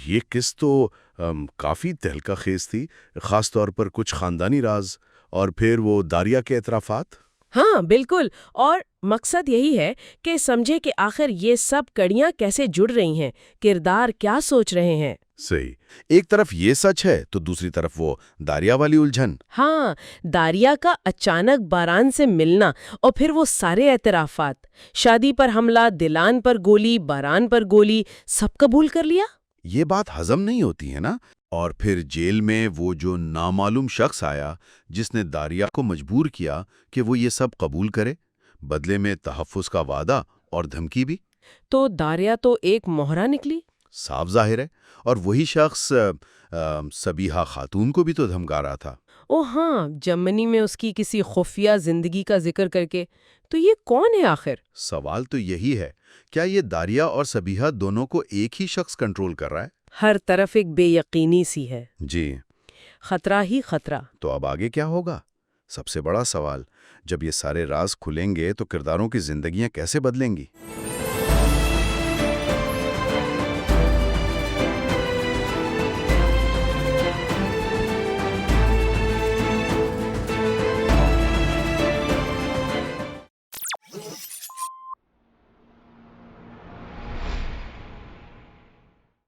یہ قسط تو کافی تہلکہ خیز تھی، خاص طور پر کچھ خاندانی راز اور پھر وہ داریہ کے اعترافات۔ ہاں بالکل، اور مقصد یہی ہے کہ سمجھے کہ آخر یہ سب کڑیاں کیسے جڑ رہی ہیں، کردار کیا سوچ رہے ہیں۔ صحیح، ایک طرف یہ سچ ہے تو دوسری طرف وہ داریہ والی الجھن۔ ہاں، داریہ کا اچانک باران سے ملنا اور پھر وہ سارے اعترافات، شادی پر حملہ، دلان پر گولی، باران پر گولی، سب قبول کر لیا۔ یہ بات ہضم نہیں ہوتی ہے نا۔ اور پھر جیل میں وہ جو نامعلوم شخص آیا جس نے داریہ کو مجبور کیا کہ وہ یہ سب قبول کرے، بدلے میں تحفظ کا وعدہ اور دھمکی بھی۔ تو داریہ تو ایک مہرہ نکلی۔ صاف ظاہر ہے، اور وہی شخص سبیحہ خاتون کو بھی تو دھمکا رہا تھا۔ او ہاں، جرمنی میں اس کی کسی خفیہ زندگی کا ذکر کر کے۔ تو یہ کون ہے آخر؟ سوال تو یہی ہے، کیا یہ داریہ اور سبیحہ دونوں کو ایک ہی شخص کنٹرول کر رہا ہے؟ ہر طرف ایک بے یقینی سی ہے، جی۔ خطرہ ہی خطرہ۔ تو اب آگے کیا ہوگا؟ سب سے بڑا سوال، جب یہ سارے راز کھلیں گے تو کرداروں کی زندگیاں کیسے بدلیں گی؟